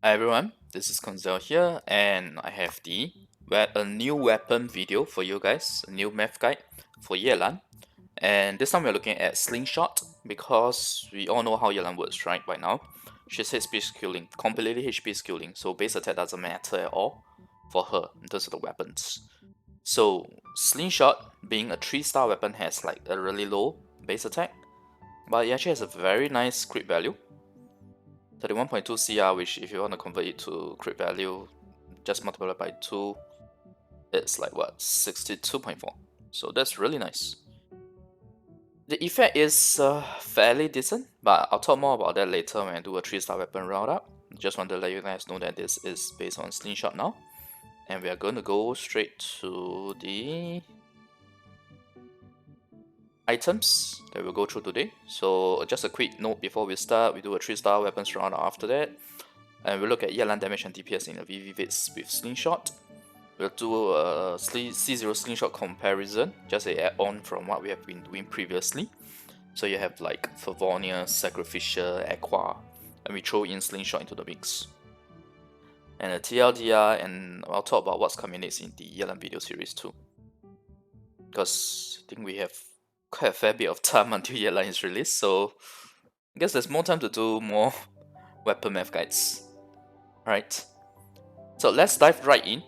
Hi everyone, this is Koinzell here, and I have a new weapon video for you guys, a new math guide for Yelan. And this time we're looking at Slingshot because we all know how Yelan works, right? By now, she's HP skilling, completely HP skilling, so base attack doesn't matter at all for her in terms of the weapons. So Slingshot, being a 3-star weapon, has like a really low base attack, but it actually has a very nice crit value. 31.2 CR, which if you want to convert it to crit value, just multiply by 2, it's like what, 62.4. So that's really nice. The effect is fairly decent, but I'll talk more about that later when I do a 3-star weapon roundup. Just want to let you guys know that this is based on Slingshot now. And we are going to go straight to the items that we'll go through today. So just a quick note before we start, we do a 3-star weapons roundup after that. And we'll look at Yelan damage and DPS in the Vapes with Slingshot. We'll do a C0 Slingshot Comparison, just a add-on from what we have been doing previously. So you have like Favonius, Sacrificial, Aqua, and we throw in Slingshot into the mix. And a TLDR, and I'll talk about what's coming next in the Yelan video series too. Because I think we have quite a fair bit of time until Yelan is released, so I guess there's more time to do more weapon math guides. Alright, so let's dive right in.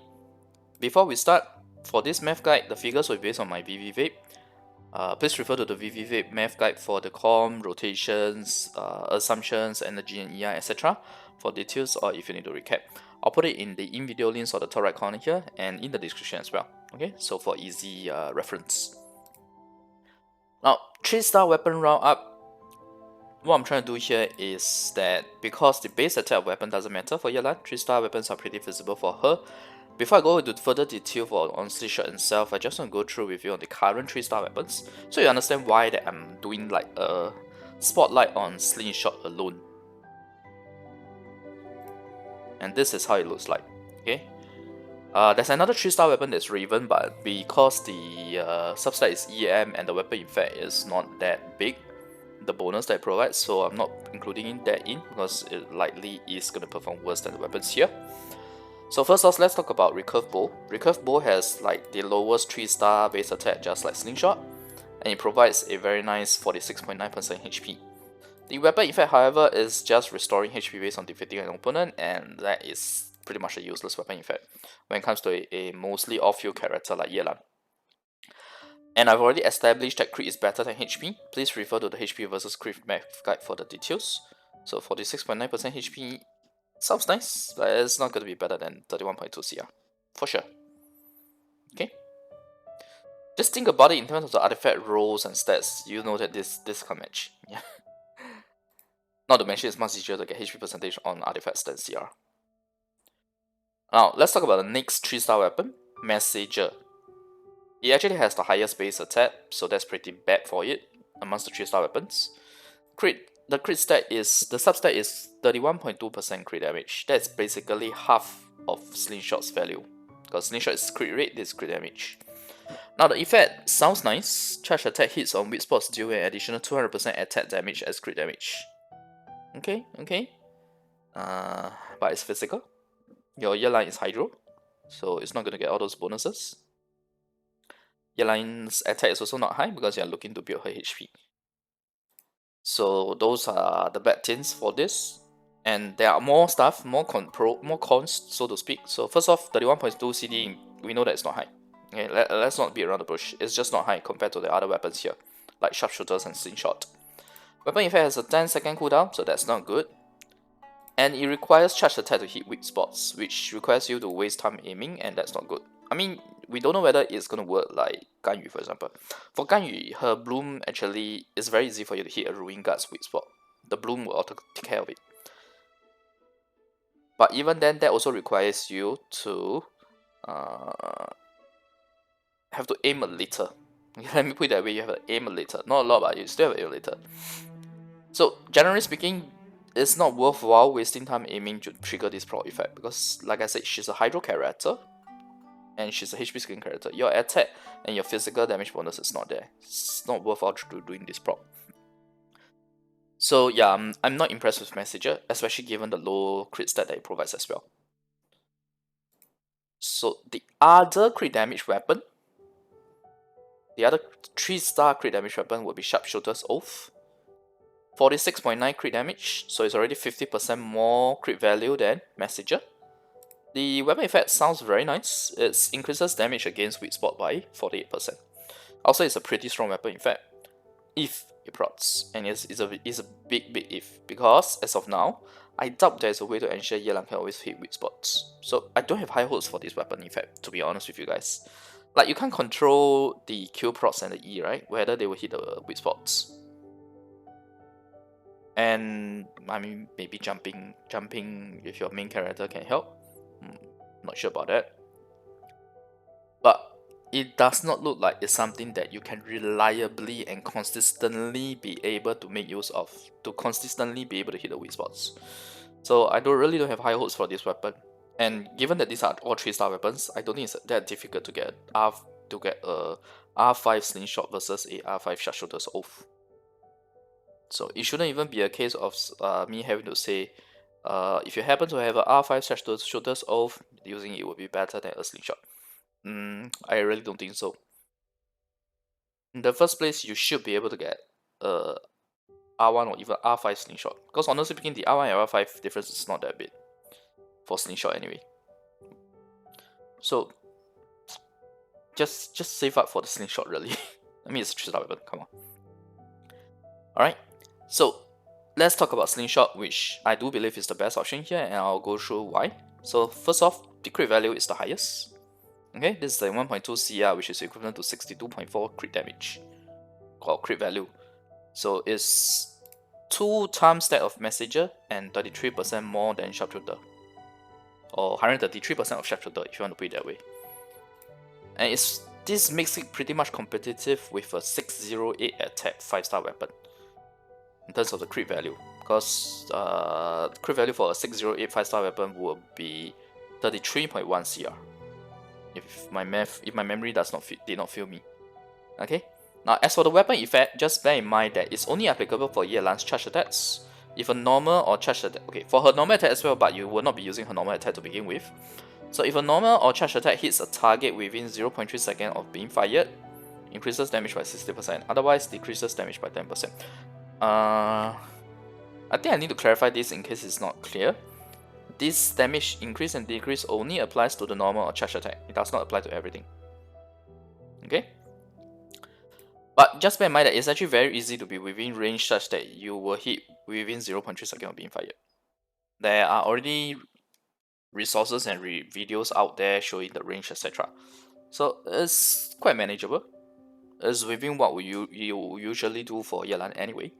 Before we start, for this math guide, the figures will be based on my VV Vape. Please refer to the VV Vape math guide for the com, rotations, assumptions, energy and EI, etc. for details, or if you need to recap. I'll put it in the in-video links on the top right corner here and in the description as well. Okay, so for easy reference. Now, 3-star weapon round up. What I'm trying to do here is that because the base attack weapon doesn't matter for Yelan, 3-star weapons are pretty visible for her. Before I go into further detail on Slingshot itself, I just want to go through with you on the current 3-star weapons, so you understand why that I'm doing like a spotlight on Slingshot alone. And this is how it looks like, okay? There's another 3-star weapon that's Raiden, but because the substat is EM and the weapon effect is not that big, the bonus that it provides, so I'm not including that in because it likely is going to perform worse than the weapons here. So first off, let's talk about Recurve Bow. Recurve Bow has like the lowest 3-star base attack just like Slingshot, and it provides a very nice 46.9% HP. The weapon effect, however, is just restoring HP based on defeating an opponent, and that is pretty much a useless weapon effect when it comes to a mostly off-field character like Yelan. And I've already established that crit is better than HP. Please refer to the HP versus crit math guide for the details. So 46.9% HP sounds nice, but it's not going to be better than 31.2 CR, for sure. Okay? Just think about it in terms of the artifact rolls and stats, you know that this can't match. Yeah. Not to mention it's much easier to get HP percentage on artifacts than CR. Now, let's talk about the next 3-star weapon, Messenger. It actually has the highest base attack, so that's pretty bad for it amongst the 3-star weapons. The crit stat is, the substat is 31.2% crit damage. That's basically half of Slingshot's value. Because Slingshot is crit rate, this is crit damage. Now the effect sounds nice. Charge attack hits on weak spots deal an additional 200% attack damage as crit damage. Okay. But it's physical. Your Yelan is Hydro, so it's not going to get all those bonuses. Yelan's attack is also not high because you're looking to build her HP. So those are the bad things for this. And there are more stuff, more cons, so to speak. So first off, 31.2 CD, we know that it's not high. Okay, let's not beat around the bush. It's just not high compared to the other weapons here, like sharpshooters and slingshot. Weapon effect has a 10-second cooldown, so that's not good. And it requires charge attack to hit weak spots, which requires you to waste time aiming, and that's not good. I mean, we don't know whether it's gonna work like Ganyu, for example. For Ganyu, her bloom actually is very easy for you to hit a Ruin Guard's weak spot. The bloom will auto take care of it. But even then, that also requires you to have to aim a little. Let me put it that way, you have to aim a little. Not a lot, but you still have to aim a little. So, generally speaking, it's not worthwhile wasting time aiming to trigger this proc effect because, like I said, she's a Hydro character and she's a HP scaling character. Your attack and your physical damage bonus is not there. It's not worthwhile doing this proc. So yeah, I'm not impressed with Messenger, especially given the low crit stat that it provides as well. So the other crit damage weapon, the other 3-star crit damage weapon will be Sharpshooter's Oath. 46.9 crit damage, so it's already 50% more crit value than Messenger. The weapon effect sounds very nice. It increases damage against weak spot by 48%. Also, it's a pretty strong weapon effect if it procs, and it's a big if, because as of now, I doubt there's a way to ensure Yelan can always hit weak spots. So I don't have high hopes for this weapon effect, to be honest with you guys. Like, you can't control the Q procs and the E, right? Whether they will hit the weak spots. And I mean, maybe jumping if your main character can help. Not sure about that. But it does not look like it's something that you can reliably and consistently be able to make use of, to consistently be able to hit the weak spots. So I really don't have high hopes for this weapon. And given that these are all 3-star weapons, I don't think it's that difficult to get a R5 Slingshot versus a R5 Sharpshooter's Oath. So it shouldn't even be a case of me having to say, if you happen to have a R5 Sharpshooter's Oath, using it would be better than a Slingshot. I really don't think so. In the first place, you should be able to get R1 or even R5 Slingshot, because honestly speaking, the R1 and R5 difference is not that big for Slingshot anyway. So just save up for the Slingshot, really. I mean, it's a 3-star weapon, come on. Alright, so let's talk about Slingshot, which I do believe is the best option here, and I'll go through why. So first off, the crit value is the highest. Okay, this is the 1.2 CR, which is equivalent to 62.4 crit damage, or crit value. So it's 2 times that of Messenger and 33% more than Sharpshooter, or 133% of Sharpshooter if you want to put it that way. And this makes it pretty much competitive with a 608 attack 5-star weapon in terms of the crit value, because crit value for a 608 5-star weapon would be 33.1 CR. If my memory did not fail me. Okay. Now, as for the weapon effect, just bear in mind that it's only applicable for Yelan's charge attacks. If a normal or charge attack, okay, for her normal attack as well, but you will not be using her normal attack to begin with. So if a normal or charge attack hits a target within 0.3 seconds of being fired, increases damage by 60%. Otherwise, decreases damage by 10%. I think I need to clarify this in case it's not clear. This damage increase and decrease only applies to the normal or charge attack. It does not apply to everything. Okay? But just bear in mind that it's actually very easy to be within range such that you will hit within 0.3 seconds of being fired. There are already resources and videos out there showing the range, etc. So it's quite manageable. It's within what you usually do for Yelan anyway.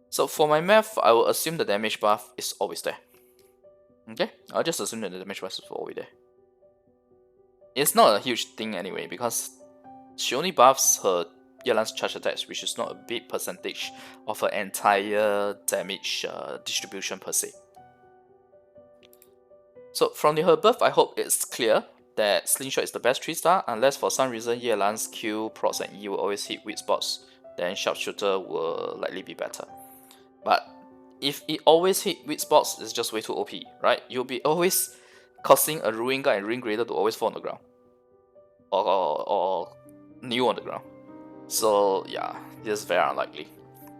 So for my math, I will assume the damage buff is always there. Okay, I'll just assume that the damage buff is always there. It's not a huge thing anyway, because she only buffs her Yelan's charge attacks, which is not a big percentage of her entire damage distribution per se. So from her buff, I hope it's clear that Slingshot is the best 3-star, unless for some reason Yelan's Q, procs and E will always hit weak spots, then Sharpshooter will likely be better. But if it always hit weak spots, it's just way too OP, right? You'll be always causing a Ruin Guard and Ring Grader to always fall on the ground, or kneel on the ground. So yeah, this is very unlikely.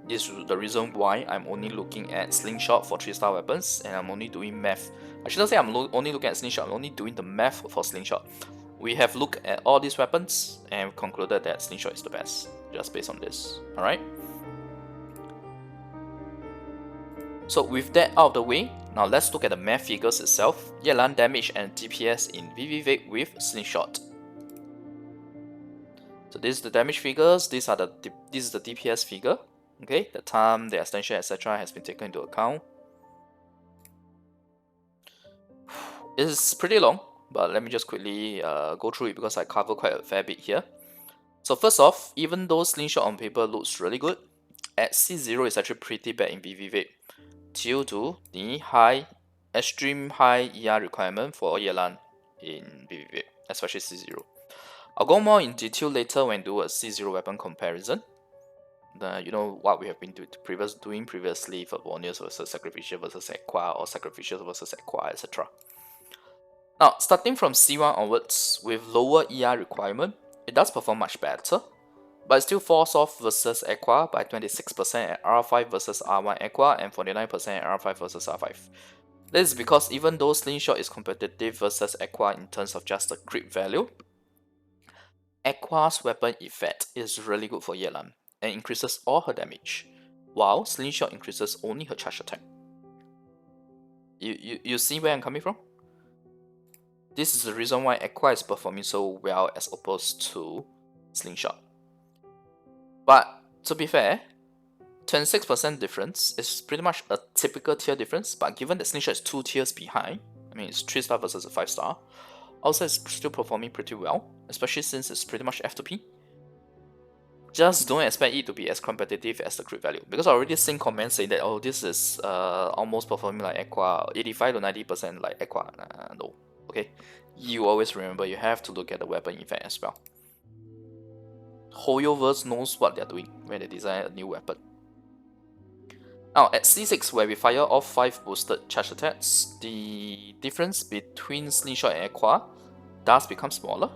This is the reason why I'm only looking at Slingshot for 3-star weapons, and I'm only doing math. I shouldn't say I'm only looking at Slingshot, I'm only doing the math for Slingshot. We have looked at all these weapons and concluded that Slingshot is the best, just based on this. Alright? So with that out of the way, now let's look at the math figures itself. Yelan damage and DPS in VaPe with Slingshot. So this is the damage figures, this is the DPS figure. Okay, the time, the extension, etc. has been taken into account. It's pretty long, but let me just quickly go through it because I cover quite a fair bit here. So first off, even though Slingshot on paper looks really good, at C0 it's actually pretty bad in Vape due to the extreme high ER requirement for Yelan in Vape, especially C0. I'll go more in detail later when I do a C0 weapon comparison. you know what we have been doing previously, Favonius versus Sacrificial versus Aqua, or Sacrificial versus Aqua, etc. Now, starting from C1 onwards, with lower ER requirement, it does perform much better, but it still falls off versus Aqua by 26% at R5 versus R1 Aqua and 49% at R5 versus R5. This is because even though Slingshot is competitive versus Aqua in terms of just the crit value, Aqua's weapon effect is really good for Yelan and increases all her damage, while Slingshot increases only her charge attack. You see where I'm coming from? This is the reason why Aqua is performing so well as opposed to Slingshot. But to be fair, 26% difference is pretty much a typical tier difference, but given that Slingshot is 2 tiers behind, I mean it's 3 star versus a 5 star, also it's still performing pretty well, especially since it's pretty much F2P. Just don't expect it to be as competitive as the crit value, because I already seen comments saying that, oh, this is almost performing like Aqua, 85 to 90% like Aqua. No, okay? You always remember you have to look at the weapon effect as well. Hoyoverse knows what they're doing when they design a new weapon. Now, at C6, where we fire off 5 boosted charge attacks, the difference between Slingshot and Aqua does become smaller.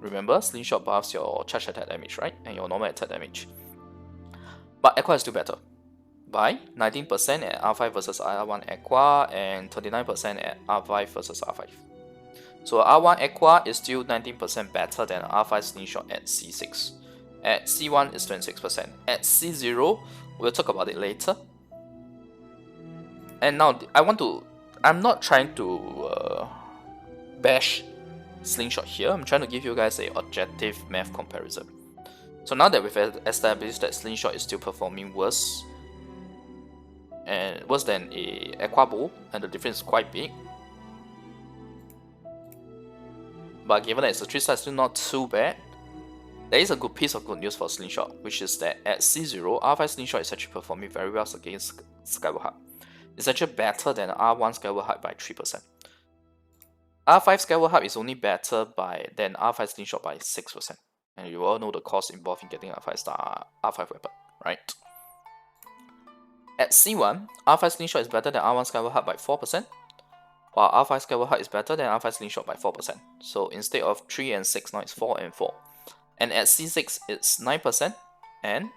Remember, Slingshot buffs your charge attack damage, right? And your normal attack damage. But Aqua is still better, by 19% at R5 versus R1 Aqua and 29% at R5 versus R5. So R1 Aqua is still 19% better than R5 Slingshot at C6. At C1 is 26%. At C0, we'll talk about it later. And now I'm not trying to bash Slingshot here. I'm trying to give you guys a objective math comparison. So now that we've established that Slingshot is still performing worse than a Aqua Bow, and the difference is quite big. But given that it's a 3 star, it's still not too bad. There is a good piece of good news for Slingshot, which is that at C0, R5 Slingshot is actually performing very well against Skyward Heart. It's actually better than R1 Skyward Heart by 3%. R5 Skyward Heart is only better than R5 Slingshot by 6%. And you all know the cost involved in getting a 5-star R5 weapon, right? At C1, R5 Slingshot is better than R1 Skyward Heart by 4%, while R5 Skyward Heart is better than R5 Slingshot by 4%. So instead of 3 and 6, now it's 4 and 4. And at C6, it's 9%, and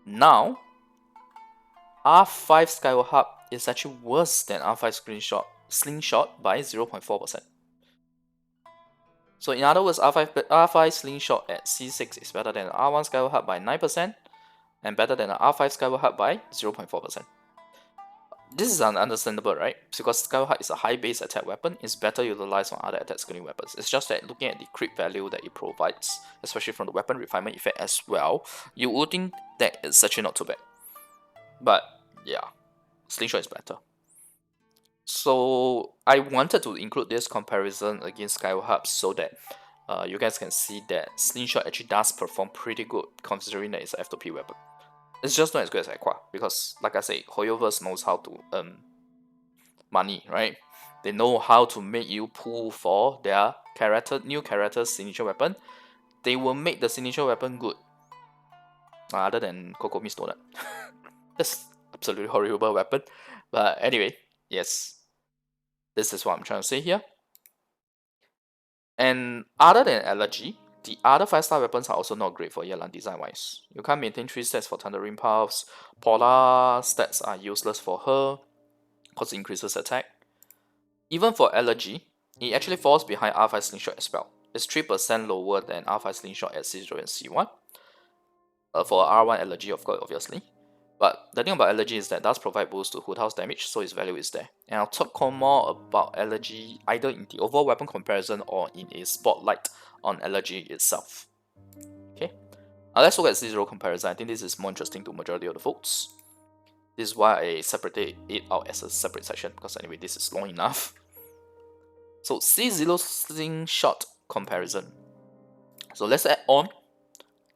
now R5 Skyward Heart is actually worse than R5 Slingshot by 0.4%. So in other words, R5 Slingshot at C6 is better than R1 Skyward Heart by 9% and better than R5 Skyward Heart by 0.4%. This is understandable, right? Because Skyward Heart is a high base attack weapon, it's better utilized on other attack scaling weapons. It's just that looking at the crit value that it provides, especially from the weapon refinement effect as well, you would think that it's actually not too bad. But yeah, Slingshot is better. So I wanted to include this comparison against Skyward Heart so that you guys can see that Slingshot actually does perform pretty good considering that it's an F2P weapon. It's just not as good as Aqua because, like I say, Hoyoverse knows how to earn money, right? They know how to make you pull for their new character's signature weapon. They will make the signature weapon good. Other than Kokomi's Donut. That's absolutely horrible weapon. But anyway, yes. This is what I'm trying to say here. And other than Allergy, the other 5-star weapons are also not great for Yelan design-wise. You can't maintain 3 stats for Thundering Pulse. Polar stats are useless for her, because it increases attack. Even for Allergy, it actually falls behind R5 Slingshot as well. It's 3% lower than R5 Slingshot at C0 and C1. For R1 Allergy, of course, obviously. But the thing about Allergy is that it does provide boost to Hood House damage, so its value is there. And I'll talk more about Allergy either in the overall weapon comparison or in a spotlight on Allergy itself. Okay, let's look at C0 comparison. I think this is more interesting to majority of the folks. This is why I separated it out as a separate section, because anyway, this is long enough. So C0 Slingshot comparison. So let's add on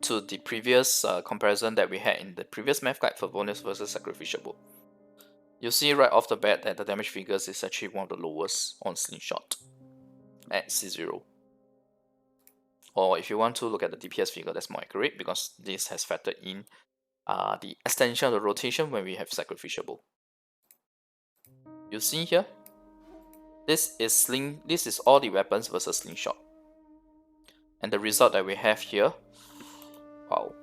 to the previous comparison that we had in the previous math guide for Favonius versus Sacrificial. You see right off the bat that the damage figures is actually one of the lowest on Slingshot at C0. Or if you want to look at the DPS figure, that's more accurate because this has factored in the extension of the rotation when we have Sacrificial Bow. You see here, this is all the weapons versus Slingshot. And the result that we have here, wow,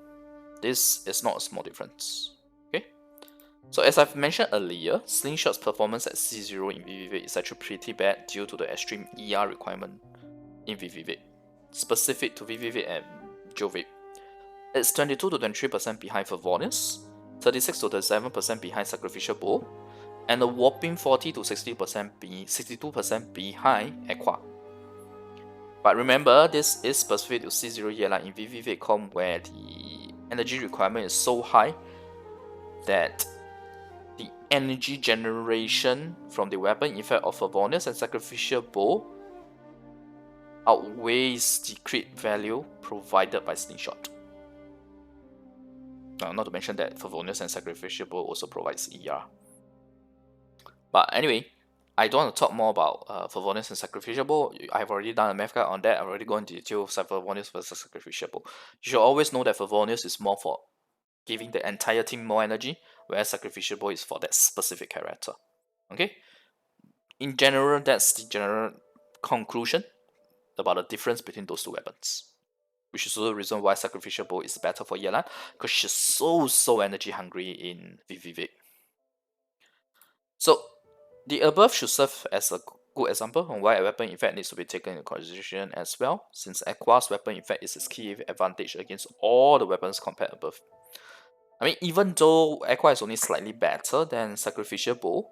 this is not a small difference. Okay, so as I've mentioned earlier, Slingshot's performance at C0 in VVVape is actually pretty bad due to the extreme ER requirement in VVVape, specific to VVVape and Vape. It's 22 to 23% behind Favonius, 36 to 37% behind Sacrificial Bow, and a whopping 40 to 62% behind Aqua. But remember, this is specific to C0 Yelan in VVVape where the energy requirement is so high that the energy generation from the weapon effect of Favonius and Sacrificial Bow outweighs the crit value provided by Slingshot. Not to mention that Favonius and Sacrificial Bow also provides ER. But anyway, I don't want to talk more about Favonius and Sacrificial Bow. I've already done a math guide on that. I've already gone into detail of Favonius versus Sacrificial Bow. You should always know that Favonius is more for giving the entire team more energy, whereas Sacrificial Bow is for that specific character. Okay? In general, that's the general conclusion about the difference between those two weapons. Which is also the reason why Sacrificial Bow is better for Yelan, because she's so energy hungry in VVVape. So, the above should serve as a good example on why a weapon effect needs to be taken into consideration as well, since Aqua's weapon effect is its key advantage against all the weapons compared above. I mean, even though Aqua is only slightly better than Sacrificial Bow,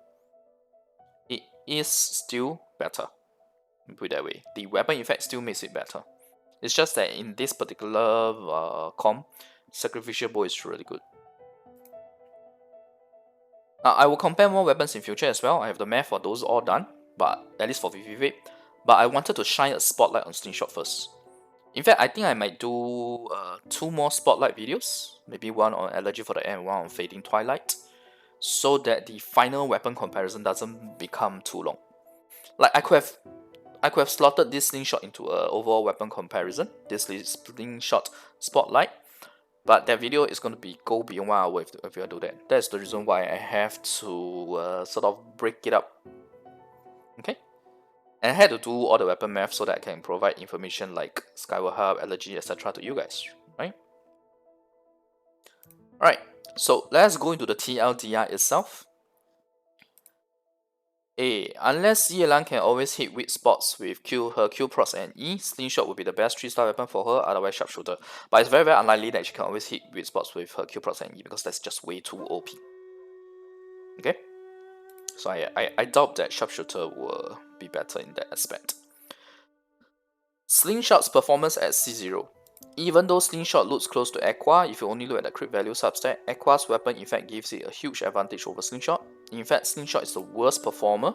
it is still better. Put it that way. The weapon effect still makes it better. It's just that in this particular comp, Sacrificial Bow is really good. Now, I will compare more weapons in future as well. I have the math for those all done, but at least for VVVape. But I wanted to shine a spotlight on Slingshot first. In fact, I think I might do 2 more spotlight videos. Maybe one on Allergy for the Air and one on Fading Twilight. So that the final weapon comparison doesn't become too long. Like, I could have slotted this Slingshot into an overall weapon comparison. This Slingshot spotlight. But that video is going to go beyond 1 hour if I do that. That's the reason why I have to sort of break it up. Okay? And I had to do all the weapon math so that I can provide information like Skyward Hub, Allergy, etc. to you guys. Right? Alright, so let's go into the TLDR itself. Unless Yelan can always hit weak spots with her Q procs and E, Slingshot would be the best 3-star weapon for her, otherwise Sharpshooter. But it's very unlikely that she can always hit weak spots with her Q procs and E because that's just way too OP. Okay? So I doubt that Sharpshooter will be better in that aspect. Slingshot's performance at C0. Even though Slingshot looks close to Aqua, if you only look at the crit value substat, Aqua's weapon effect gives it a huge advantage over Slingshot. In fact, Slingshot is the worst performer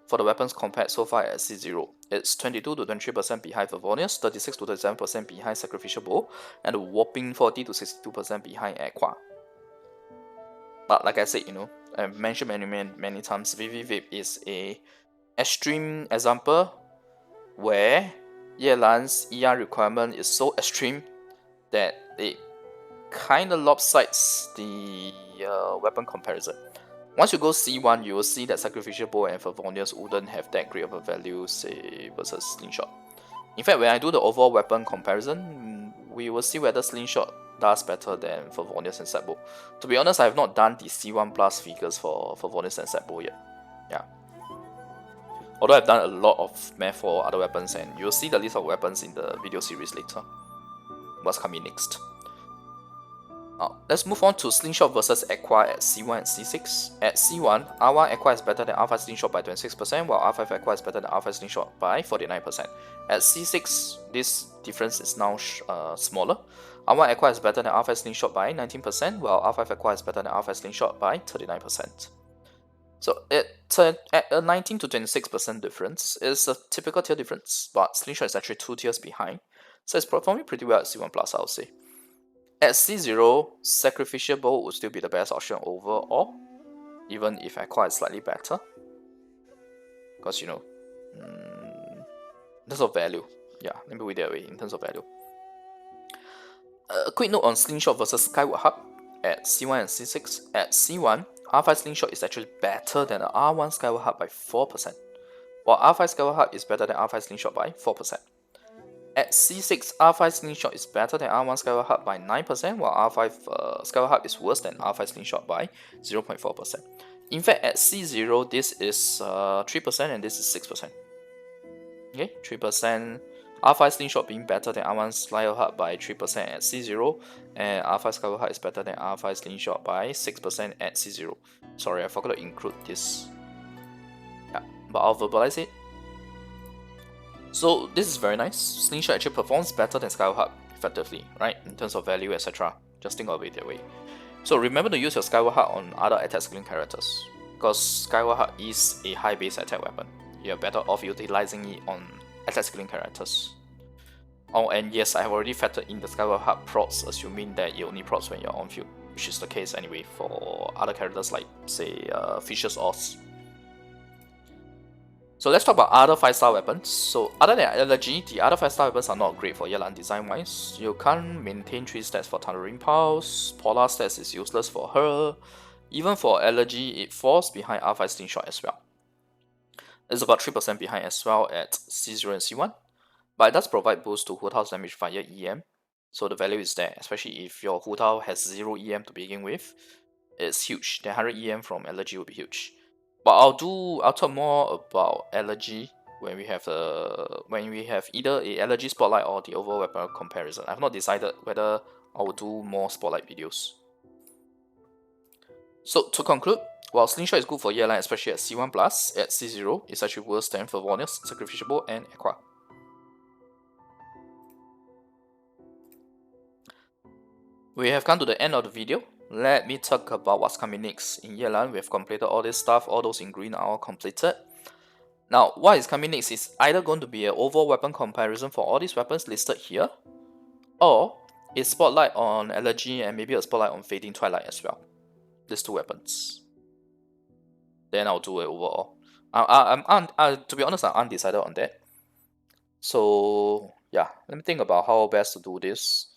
for the weapons compared so far at C0. It's 22 to 23% behind Favonius, 36 to 37% behind Sacrificial Bow, and a whopping 40 to 62% behind Aqua. But like I said, I've mentioned many times, VVVape is a extreme example where Yelan's ER requirement is so extreme that it kinda lopsides the weapon comparison. Once you go C1, you will see that Sacrificial Bow and Favonius wouldn't have that great of a value, say, versus Slingshot. In fact, when I do the overall weapon comparison, we will see whether Slingshot does better than Favonius and SUB-Bow. To be honest, I have not done the C1 plus figures for Favonius and SUB-Bow yet. Yeah. Although I've done a lot of math for other weapons, and you'll see the list of weapons in the video series later. What's coming next? Let's move on to Slingshot versus Aqua at C1 and C6. At C1, R1 Aqua is better than R5 Slingshot by 26%, while R5 Aqua is better than R5 Slingshot by 49%. At C6, this difference is now smaller. R1 Aqua is better than R5 Slingshot by 19%, while R5 Aqua is better than R5 Slingshot by 39%. So at a 19 to 26% difference is a typical tier difference, but Slingshot is actually 2 tiers behind, so it's performing pretty well at C1+, I would say. At C0, Sacrificial Bow would still be the best option overall, even if Aqua is slightly better. Because, in terms of value. Yeah, let me put it that way, in terms of value. A quick note on Slingshot versus Skyward Hub. at C1 and C6. At C1, R5 Slingshot is actually better than the R1 Skyward Heart by 4%, while R5 Skyward Heart is better than R5 Slingshot by 4%. At C6, R5 Slingshot is better than R1 Skyward Heart by 9%, while R5 Skyward Heart is worse than R5 Slingshot by 0.4%. In fact, at C0, this is 3% and this is 6%. Okay, 3%. R5 Slingshot being better than R1 Skyward Heart by 3% at C0, and R5 Skyward Heart is better than R5 Slingshot by 6% at C0. Sorry, I forgot to include this. Yeah, but I'll verbalize it. So this is very nice. Slingshot actually performs better than Skyward Heart effectively, right? In terms of value, etc. Just think of it that way. So remember to use your Skyward Heart on other attack skilling characters, because Skyward Heart is a high base attack weapon. You're better off utilizing it on attack skilling characters. Oh, and yes, I have already factored in the Skyward Heart procs, assuming that it only procs when you're on field, which is the case anyway for other characters like, say, Fisher's Oz. So let's talk about other 5-star weapons. So other than Elegy, the other 5-star weapons are not great for Yelan design-wise. You can't maintain 3 stats for Thundering Pulse, Polar stats is useless for her. Even for Elegy, it falls behind R5 Slingshot as well. It's about 3% behind as well at C0 and C1, but it does provide boost to Hu Tao's damage via EM, so the value is there, especially if your Hu Tao has 0 EM to begin with. It's huge. The 100 EM from Elegy will be huge. But I'll talk more about Elegy when we have either a Elegy spotlight or the overall weapon comparison. I've not decided whether I will do more spotlight videos. So to conclude, while Slingshot is good for Yelan, especially at C1+, at C0, it's actually worse than Favonius, Sacrificial, and Aqua. We have come to the end of the video. Let me talk about what's coming next. In Yelan, we have completed all this stuff, all those in green are all completed. Now, what is coming next is either going to be an overall weapon comparison for all these weapons listed here, or a spotlight on Elegy and maybe a spotlight on Fading Twilight as well. These 2 weapons. Then I'll do it overall. To be honest, I'm undecided on that. So yeah, let me think about how best to do this.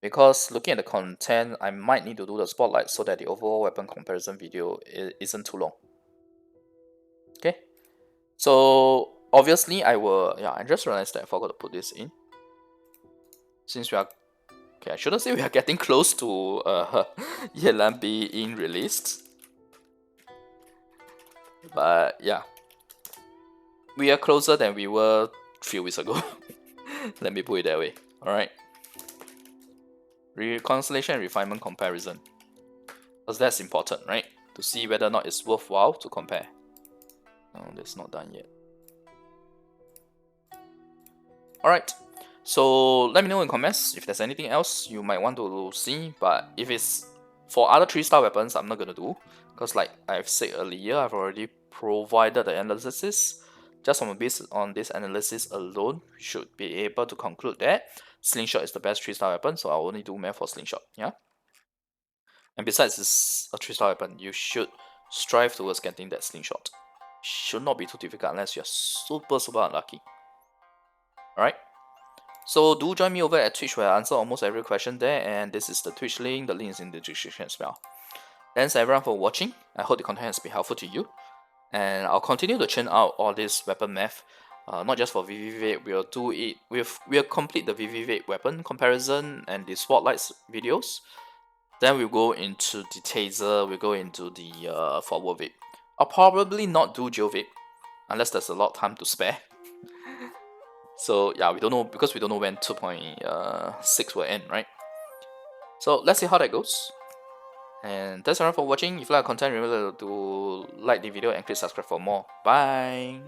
Because looking at the content, I might need to do the spotlight so that the overall weapon comparison video isn't too long. Okay, so obviously I just realized that I forgot to put this in. Since we are, okay, I shouldn't say we are getting close to Yelan being released. But yeah, we are closer than we were a few weeks ago. Let me put it that way. Alright. Reconciliation and refinement comparison. Because that's important, right? To see whether or not it's worthwhile to compare. No, that's not done yet. Alright. So let me know in comments if there's anything else you might want to see. But if it's for other 3-star weapons, I'm not gonna do. Because like I've said earlier, I've already provided the analysis. Just based on this analysis alone, we should be able to conclude that Slingshot is the best 3-star weapon, so I'll only do math for Slingshot, yeah? And besides, it's a 3-star weapon, you should strive towards getting that Slingshot. Should not be too difficult unless you're super unlucky. Alright? So do join me over at Twitch where I answer almost every question there, and this is the Twitch link, the link is in the description as well. Thanks everyone for watching, I hope the content has been helpful to you. And I'll continue to churn out all this weapon math, not just for VV Vape. We'll complete the VV Vape weapon comparison and the spotlights videos. Then we'll go into the Taser, we'll go into the forward Vape. I'll probably not do Geo Vape unless there's a lot of time to spare. So yeah, we don't know, because we don't know when 2.6 will end, right? So let's see how that goes. And thanks everyone for watching. If you like content, remember to like the video and click subscribe for more. Bye!